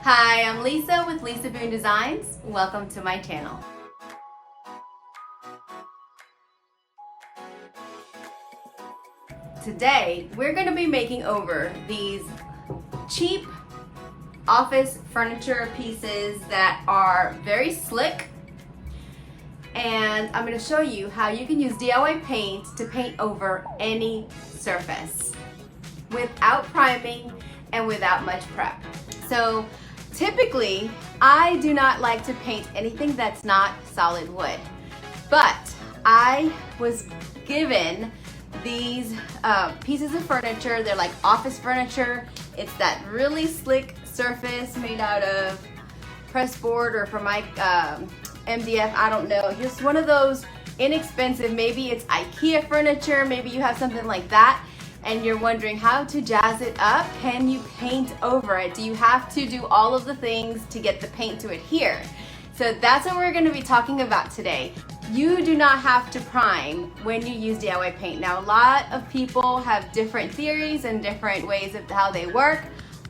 Hi, I'm Lisa with Lisa Boone Designs. Welcome to my channel. Today, we're going to be making over these cheap office furniture pieces that are very slick. And I'm going to show you how you can use DIY paint to paint over any surface without priming and without much prep. So typically, I do not like to paint anything that's not solid wood, but I was given these pieces of furniture. They're like office furniture. It's that really slick surface made out of press board or from my MDF, I don't know. Just one of those inexpensive, maybe it's Ikea furniture, maybe you have something like that and you're wondering how to jazz it up. Can you paint over it? Do you have to do all of the things to get the paint to adhere? So that's what we're going to be talking about today. You do not have to prime when you use DIY paint. Now, a lot of people have different theories and different ways of how they work.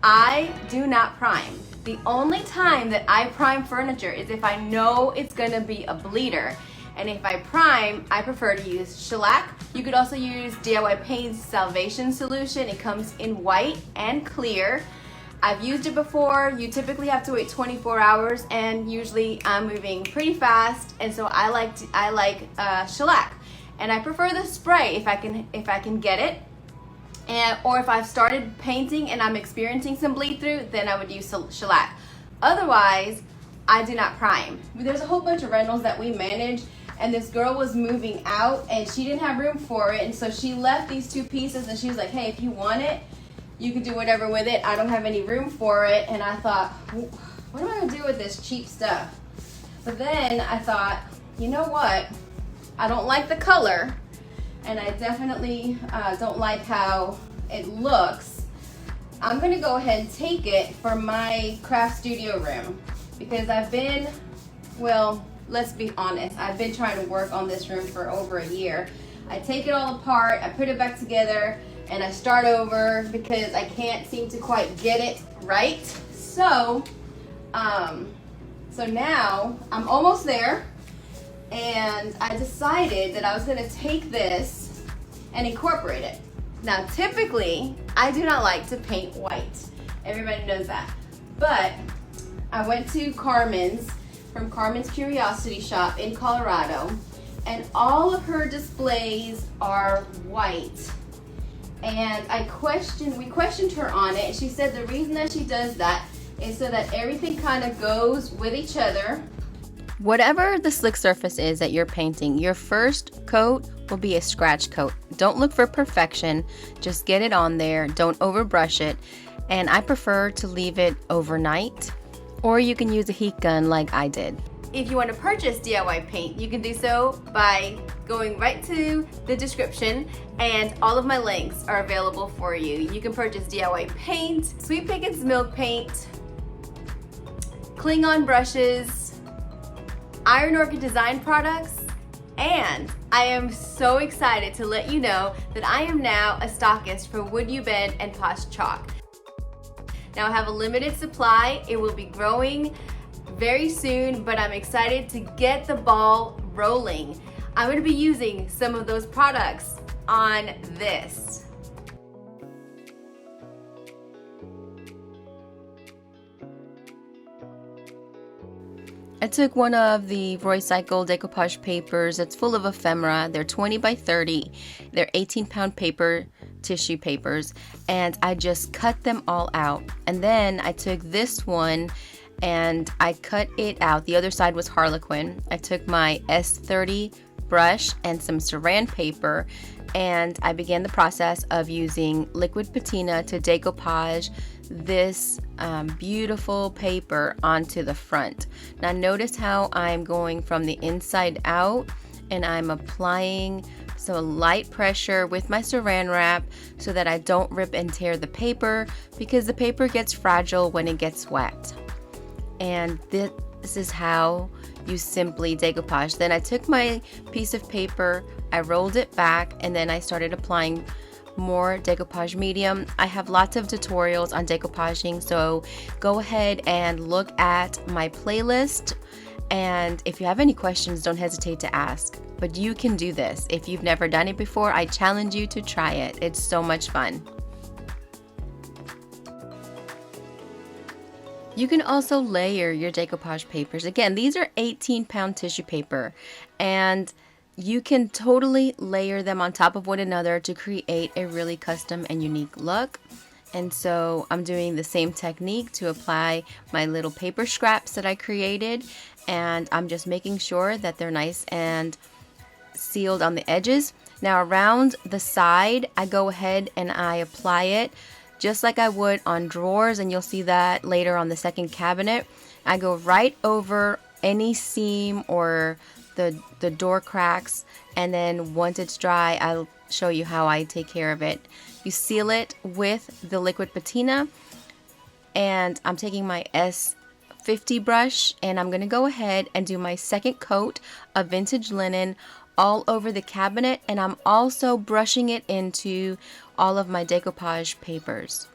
I do not prime. The only time that I prime furniture is if I know it's going to be a bleeder. And if I prime, I prefer to use shellac. You could also use DIY Paint's Salvation Solution. It comes in white and clear. I've used it before. You typically have to wait 24 hours, and usually I'm moving pretty fast, and so I like shellac. And I prefer the spray if I can get it. Or if I've started painting and I'm experiencing some bleed through, then I would use shellac. Otherwise, I do not prime. There's a whole bunch of rentals that we manage, and this girl was moving out and she didn't have room for it, and so she left these two pieces and she was like, hey, if you want it, you can do whatever with it. I don't have any room for it. And I thought, what am I gonna do with this cheap stuff? But then I thought, you know what? I don't like the color, and I definitely don't like how it looks. I'm gonna go ahead and take it for my craft studio room because well, let's be honest, I've been trying to work on this room for over a year. I take it all apart, I put it back together, and I start over because I can't seem to quite get it right. So now I'm almost there, and I decided that I was gonna take this and incorporate it. Now, typically, I do not like to paint white. Everybody knows that. But I went to Carmen's, from Carmen's Curiosity Shop in Colorado, and all of her displays are white. And we questioned her on it, and she said the reason that she does that is so that everything kind of goes with each other. Whatever the slick surface is that you're painting, your first coat will be a scratch coat. Don't look for perfection, just get it on there, don't overbrush it. And I prefer to leave it overnight, or you can use a heat gun like I did. If you want to purchase DIY paint, you can do so by going right to the description, and all of my links are available for you. You can purchase DIY paint, Sweet Pickins milk paint, Klingon brushes, Iron Orchid design products, and I am so excited to let you know that I am now a stockist for Wood You Bend and Posh chalk. Now I have a limited supply. It will be growing very soon, but I'm excited to get the ball rolling. I'm going to be using some of those products on this. I took one of the Roycyled Decoupage papers. It's full of ephemera. They're 20 by 30. They're 18-pound paper, tissue papers, and I just cut them all out. And then I took this one and I cut it out. The other side was Harlequin. I took my S30 brush and some saran paper, and I began the process of using liquid patina to decoupage this beautiful paper onto the front. Now notice how I'm going from the inside out, and I'm applying some light pressure with my saran wrap so that I don't rip and tear the paper, because the paper gets fragile when it gets wet. And this is how you simply decoupage. Then I took my piece of paper, I rolled it back, and then I started applying more decoupage medium. I have lots of tutorials on decoupaging, so go ahead and look at my playlist. And if you have any questions, don't hesitate to ask. But you can do this. If you've never done it before, I challenge you to try it. It's so much fun. You can also layer your decoupage papers. Again, these are 18-pound tissue paper, and you can totally layer them on top of one another to create a really custom and unique look. And so I'm doing the same technique to apply my little paper scraps that I created, and I'm just making sure that they're nice and sealed on the edges. Now around the side, I go ahead and I apply it just like I would on drawers, and you'll see that later on the second cabinet. I go right over any seam or the door cracks, and then once it's dry, I'll show you how I take care of it. You seal it with the liquid patina, and I'm taking my S50 brush, and I'm going to go ahead and do my second coat of vintage linen all over the cabinet, and I'm also brushing it into all of my decoupage papers.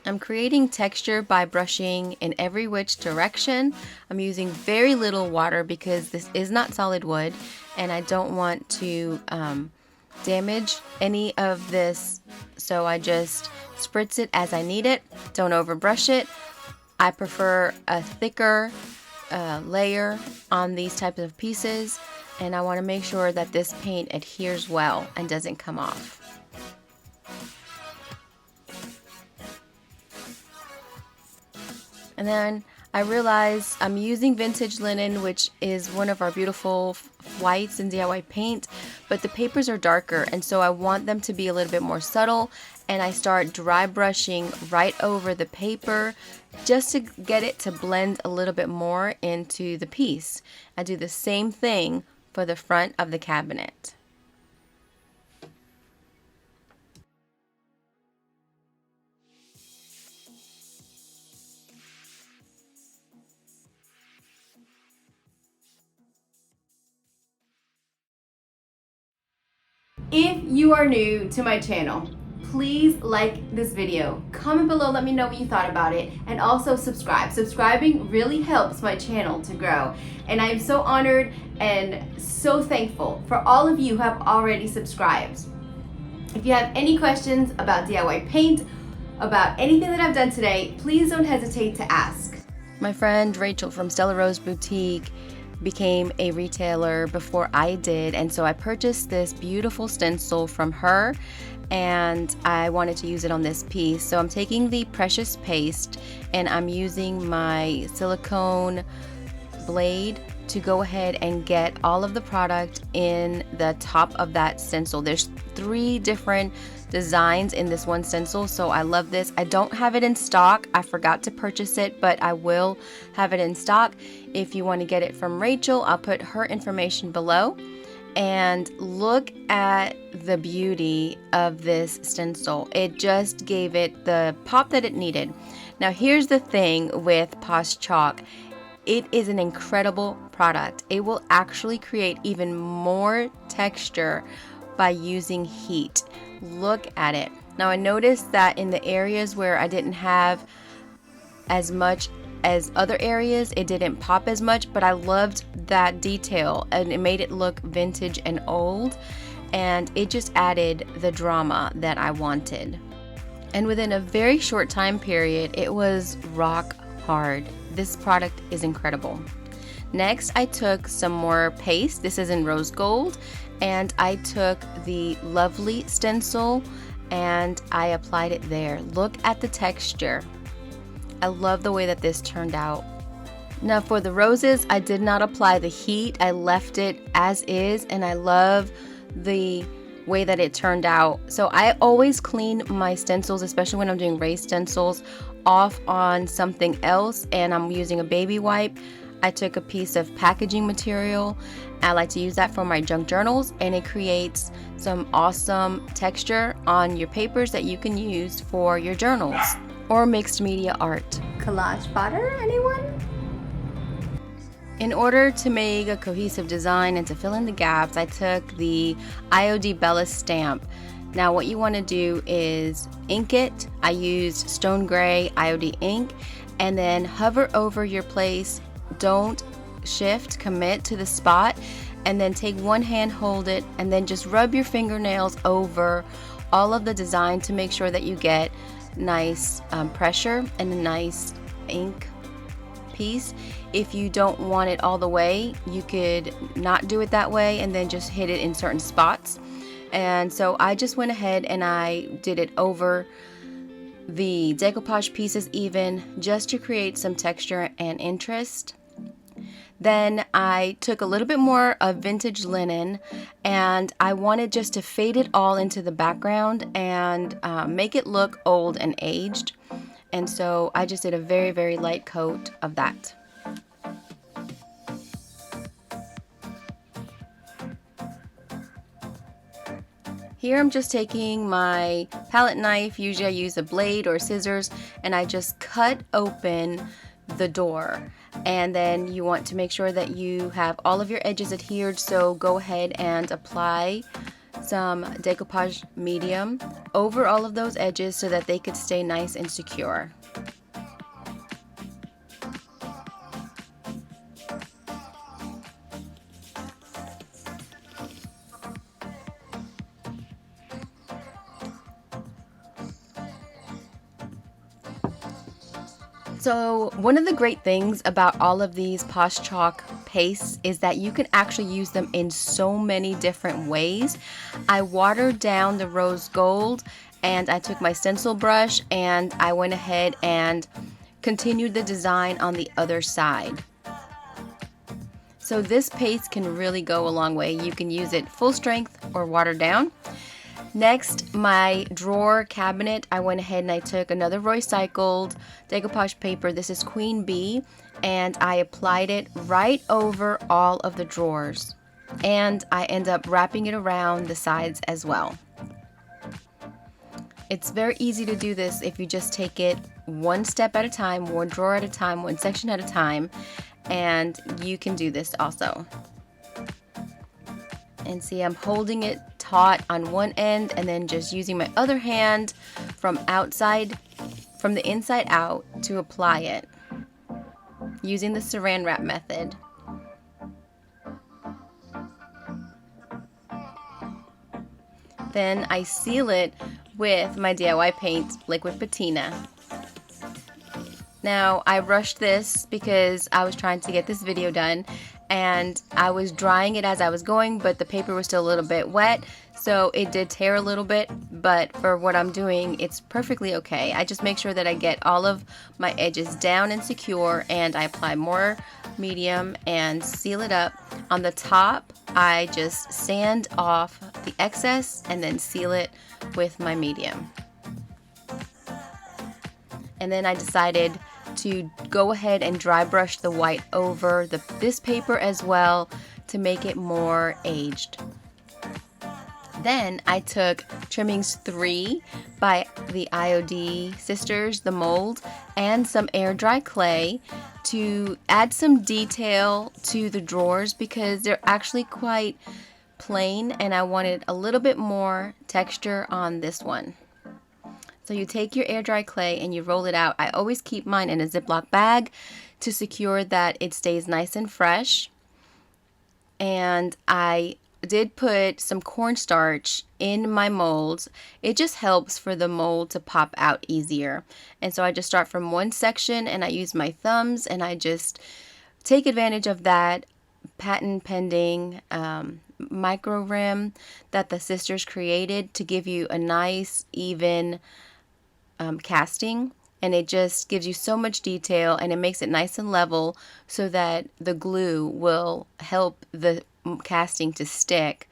I'm creating texture by brushing in every which direction. I'm using very little water because this is not solid wood, and I don't want to damage any of this, so I just spritz it as I need it. Don't overbrush it. I prefer a thicker layer on these types of pieces, and I want to make sure that this paint adheres well and doesn't come off. And then I realized I'm using vintage linen, which is one of our beautiful whites in DIY paint, but the papers are darker, and so I want them to be a little bit more subtle, and I start dry brushing right over the paper just to get it to blend a little bit more into the piece. I do the same thing for the front of the cabinet. If you are new to my channel, please like this video, comment below, let me know what you thought about it, and also subscribe. Subscribing really helps my channel to grow, and I am so honored and so thankful for all of you who have already subscribed. If you have any questions about DIY paint, about anything that I've done today, please don't hesitate to ask. My friend Rachel from Stella Rose Boutique became a retailer before I did, and so I purchased this beautiful stencil from her, and I wanted to use it on this piece. So I'm taking the precious paste and I'm using my silicone blade to go ahead and get all of the product in the top of that stencil. There's 3 different designs in this one stencil, so I love this. I don't have it in stock. I forgot to purchase it, but I will have it in stock. If you want to get it from Rachel, I'll put her information below. And look at the beauty of this stencil. It just gave it the pop that it needed. Now here's the thing with Posh chalk. It is an incredible product. It will actually create even more texture by using heat. Look at it. Now I noticed that in the areas where I didn't have as much as other areas, it didn't pop as much, but I loved that detail, and it made it look vintage and old, and it just added the drama that I wanted. And within a very short time period, it was rock hard. This product is incredible. Next, I took some more paste. This is in rose gold, and I took the lovely stencil and I applied it there. Look at the texture. I love the way that this turned out. Now for the roses, I did not apply the heat. I left it as is, and I love the way that it turned out. So I always clean my stencils, especially when I'm doing raised stencils, off on something else, and I'm using a baby wipe. I took a piece of packaging material. I like to use that for my junk journals, and it creates some awesome texture on your papers that you can use for your journals or mixed media art. Collage butter, anyone? In order to make a cohesive design and to fill in the gaps, I took the IOD Bella stamp. Now what you want to do is ink it. I used Stone Gray IOD ink, and then hover over your place. Don't shift, commit to the spot, and then take one hand, hold it, and then just rub your fingernails over all of the design to make sure that you get nice pressure and a nice ink piece. If you don't want it all the way, you could not do it that way and then just hit it in certain spots. And so I just went ahead and I did it over the decoupage pieces even, just to create some texture and interest. Then I took a little bit more of vintage linen, and I wanted just to fade it all into the background and make it look old and aged. And so I just did a very, very light coat of that. Here I'm just taking my palette knife, usually I use a blade or scissors, and I just cut open the door. And then you want to make sure that you have all of your edges adhered, so go ahead and apply some decoupage medium over all of those edges so that they could stay nice and secure. So one of the great things about all of these Posh chalk pastes is that you can actually use them in so many different ways. I watered down the rose gold, and I took my stencil brush and I went ahead and continued the design on the other side. So this paste can really go a long way. You can use it full strength or watered down. Next, my drawer cabinet, I went ahead and I took another Roycyled decoupage paper. This is Queen Bee, and I applied it right over all of the drawers. And I end up wrapping it around the sides as well. It's very easy to do this if you just take it one step at a time, one drawer at a time, one section at a time, and you can do this also. And see, I'm holding it taut on one end and then just using my other hand from the inside out to apply it using the saran wrap method. Then I seal it with my DIY paint, liquid patina. Now I rushed this because I was trying to get this video done, and I was drying it as I was going, but the paper was still a little bit wet, so it did tear a little bit, but for what I'm doing, it's perfectly okay. I just make sure that I get all of my edges down and secure, and I apply more medium and seal it up. On the top, I just sand off the excess and then seal it with my medium. And then I decided to go ahead and dry brush the white over this paper as well to make it more aged. Then I took Trimmings 3 by the IOD sisters, the mold, and some air dry clay to add some detail to the drawers because they're actually quite plain and I wanted a little bit more texture on this one. So you take your air dry clay and you roll it out. I always keep mine in a Ziploc bag to secure that it stays nice and fresh. And I did put some cornstarch in my molds. It just helps for the mold to pop out easier. And so I just start from one section and I use my thumbs and I just take advantage of that patent pending micro rim that the sisters created to give you a nice even casting, and it just gives you so much detail and it makes it nice and level so that the glue will help the casting to stick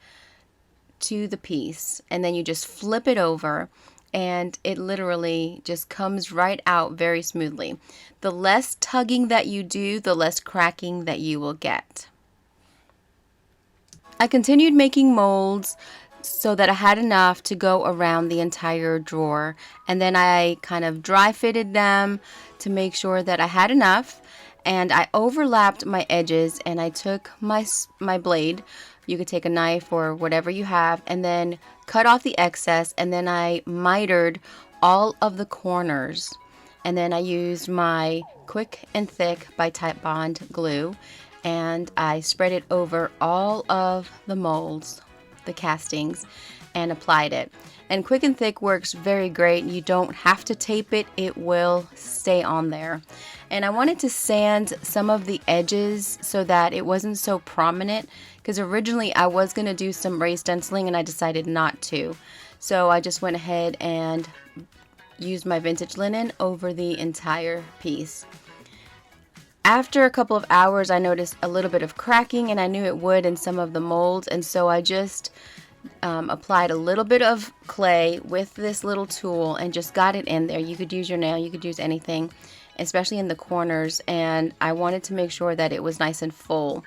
to the piece. And then you just flip it over and it literally just comes right out very smoothly. The less tugging that you do, the less cracking that you will get. I continued making molds so that I had enough to go around the entire drawer, and then I kind of dry fitted them to make sure that I had enough, and I overlapped my edges, and I took my blade, you could take a knife or whatever you have, and then cut off the excess, and then I mitered all of the corners, and then I used my Quick and Thick by Type Bond glue, and I spread it over all of the molds, the castings, and applied it. And Quick and Thick works very great. You don't have to tape it, it will stay on there. And I wanted to sand some of the edges so that it wasn't so prominent, because originally I was going to do some raised stenciling and I decided not to. So I just went ahead and used my vintage linen over the entire piece. After a couple of hours, I noticed a little bit of cracking, and I knew it would in some of the molds, and so I just applied a little bit of clay with this little tool and just got it in there. You could use your nail, you could use anything, especially in the corners, and I wanted to make sure that it was nice and full.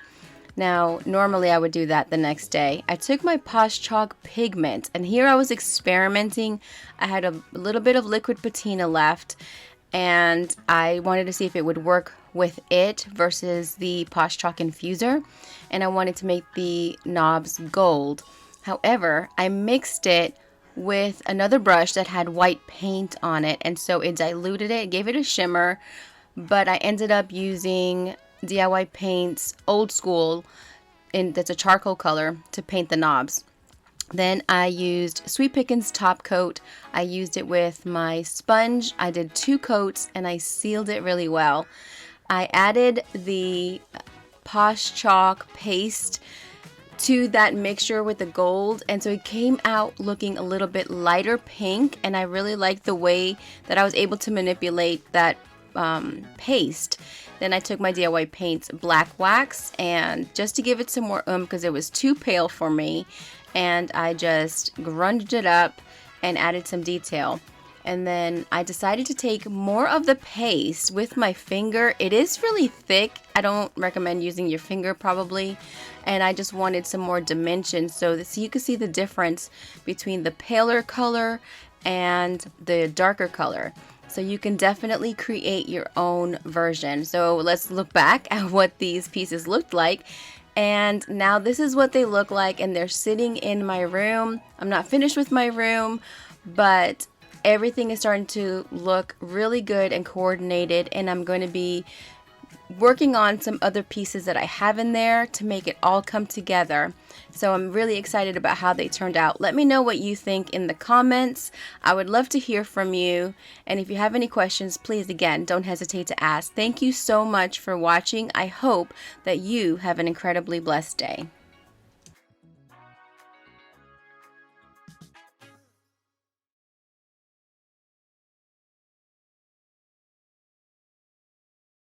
Now, normally I would do that the next day. I took my Posh chalk pigment, and here I was experimenting. I had a little bit of liquid patina left, and I wanted to see if it would work with it versus the Posh chalk infuser, and I wanted to make the knobs gold. However, I mixed it with another brush that had white paint on it, and so it diluted it, gave it a shimmer, but I ended up using DIY Paints Old School, that's a charcoal color, to paint the knobs. Then I used Sweet Pickins top coat. I used it with my sponge. I did 2 coats and I sealed it really well. I added the Posh chalk paste to that mixture with the gold, and so it came out looking a little bit lighter pink, and I really liked the way that I was able to manipulate that paste. Then I took my DIY Paints black wax, and just to give it some more because it was too pale for me, and I just grunged it up and added some detail. And then I decided to take more of the paste with my finger. It is really thick. I don't recommend using your finger probably. And I just wanted some more dimension so you can see the difference between the paler color and the darker color. So you can definitely create your own version. So let's look back at what these pieces looked like. And now this is what they look like, and they're sitting in my room. I'm not finished with my room, but everything is starting to look really good and coordinated, and I'm going to be working on some other pieces that I have in there to make it all come together. So I'm really excited about how they turned out. Let me know what you think in the comments. I would love to hear from you, and if you have any questions, please again don't hesitate to ask. Thank you so much for watching. I hope that you have an incredibly blessed day.